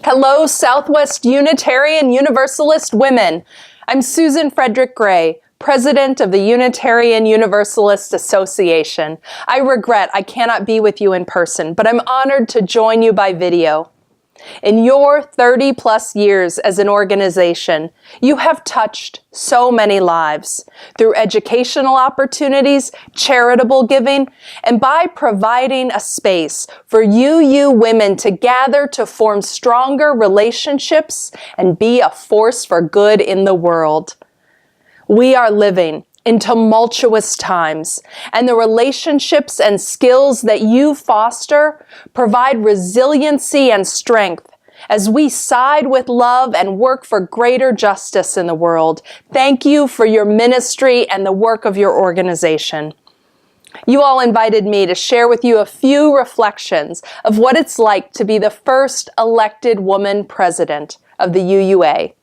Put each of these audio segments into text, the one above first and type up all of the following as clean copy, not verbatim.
Hello, Southwest Unitarian Universalist women. I'm Susan Frederick Gray, President of the Unitarian Universalist Association. I regret I cannot be with you in person, but I'm honored to join you by video. In your 30-plus years as an organization, you have touched so many lives through educational opportunities, charitable giving, and by providing a space for UU women to gather to form stronger relationships and be a force for good in the world. We are living in tumultuous times, and the relationships and skills that you foster provide resiliency and strength as we side with love and work for greater justice in the world. Thank you for your ministry and the work of your organization. You all invited me to share with you a few reflections of what it's like to be the first elected woman president of the UUA.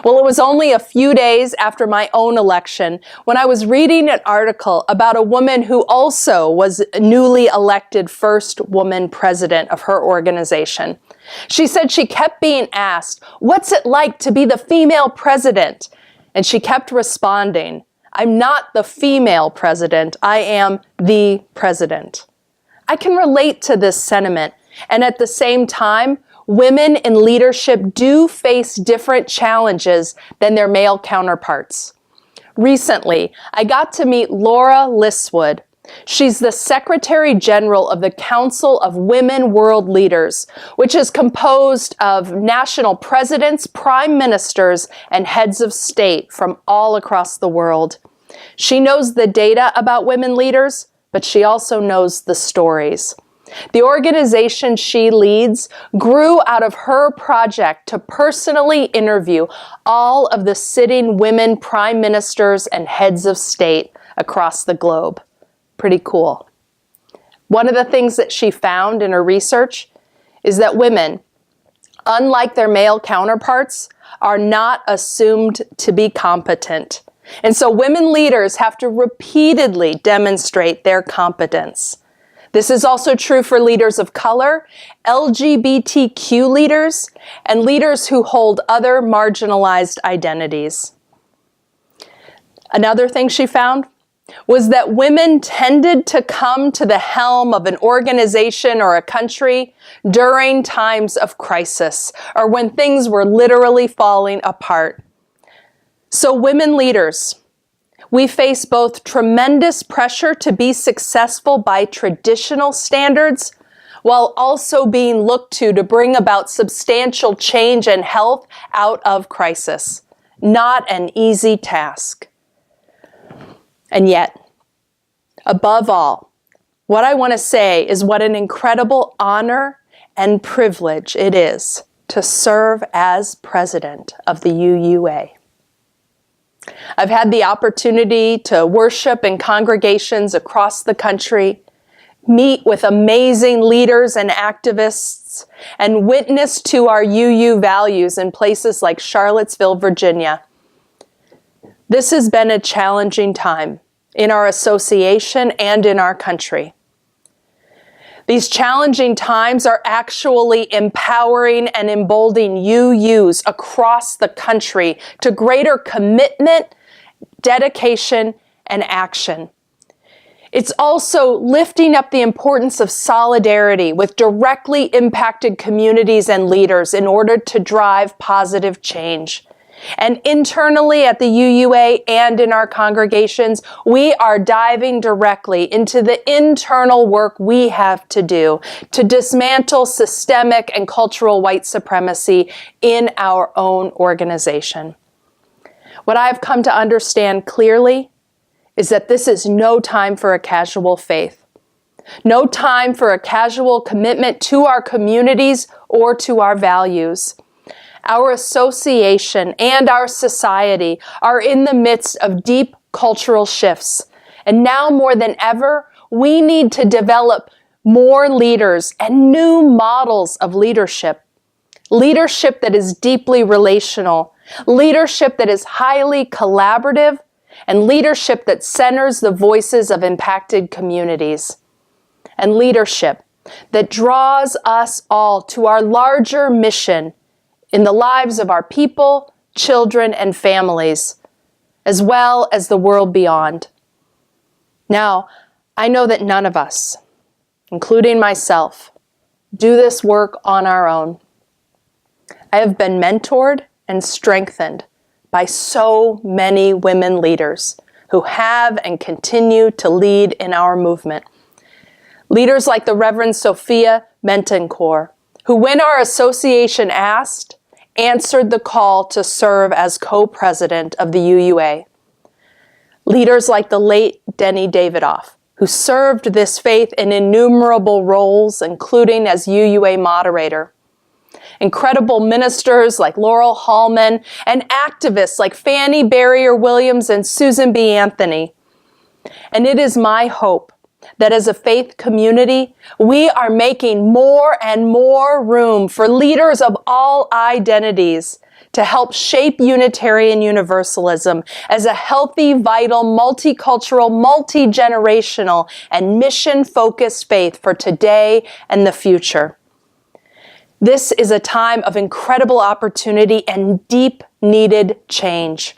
Well, it was only a few days after my own election when I was reading an article about a woman who also was newly elected first woman president of her organization. She said she kept being asked, "What's it like to be the female president?" And she kept responding, "I'm not the female president, I am the president." I can relate to this sentiment, and at the same time, women in leadership do face different challenges than their male counterparts. Recently, I got to meet Laura Liswood. She's the Secretary General of the Council of Women World Leaders, which is composed of national presidents, prime ministers, and heads of state from all across the world. She knows the data about women leaders, but she also knows the stories. The organization she leads grew out of her project to personally interview all of the sitting women prime ministers and heads of state across the globe. Pretty cool. One of the things that she found in her research is that women, unlike their male counterparts, are not assumed to be competent. And so women leaders have to repeatedly demonstrate their competence. This is also true for leaders of color, LGBTQ leaders, and leaders who hold other marginalized identities. Another thing she found was that women tended to come to the helm of an organization or a country during times of crisis, or when things were literally falling apart. So women leaders, we face both tremendous pressure to be successful by traditional standards, while also being looked to bring about substantial change and health out of crisis. Not an easy task. And yet, above all, what I want to say is what an incredible honor and privilege it is to serve as president of the UUA. I've had the opportunity to worship in congregations across the country, meet with amazing leaders and activists, and witness to our UU values in places like Charlottesville, Virginia. This has been a challenging time in our association and in our country. These challenging times are actually empowering and emboldening UUs across the country to greater commitment, dedication, and action. It's also lifting up the importance of solidarity with directly impacted communities and leaders in order to drive positive change. And internally at the UUA and in our congregations, we are diving directly into the internal work we have to do to dismantle systemic and cultural white supremacy in our own organization. What I've come to understand clearly is that this is no time for a casual faith, no time for a casual commitment to our communities or to our values. Our association and our society are in the midst of deep cultural shifts. And now more than ever, we need to develop more leaders and new models of leadership. Leadership that is deeply relational, leadership that is highly collaborative, and leadership that centers the voices of impacted communities. And leadership that draws us all to our larger mission in the lives of our people, children, and families, as well as the world beyond. Now, I know that none of us, including myself, do this work on our own. I have been mentored and strengthened by so many women leaders who have and continue to lead in our movement. Leaders like the Reverend Sophia Mentencourt, who when our association asked, answered the call to serve as co-president of the UUA. Leaders like the late Denny Davidoff, who served this faith in innumerable roles, including as UUA moderator. Incredible ministers like Laurel Hallman and activists like Fannie Barrier-Williams and Susan B. Anthony. And it is my hope that as a faith community, we are making more and more room for leaders of all identities to help shape Unitarian Universalism as a healthy, vital, multicultural, multi-generational, and mission-focused faith for today and the future. This is a time of incredible opportunity and deep-needed change.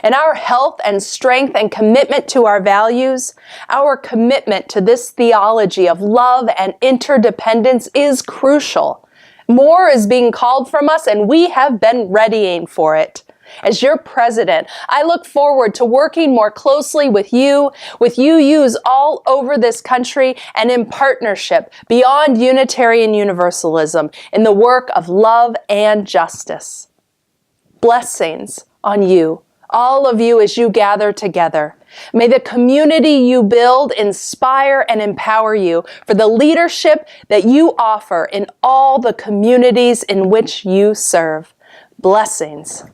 And our health and strength and commitment to our values, our commitment to this theology of love and interdependence is crucial. More is being called from us, and we have been readying for it. As your president, I look forward to working more closely with UUs all over this country and in partnership beyond Unitarian Universalism in the work of love and justice. Blessings on you, all of you as you gather together. May the community you build inspire and empower you for the leadership that you offer in all the communities in which you serve. Blessings.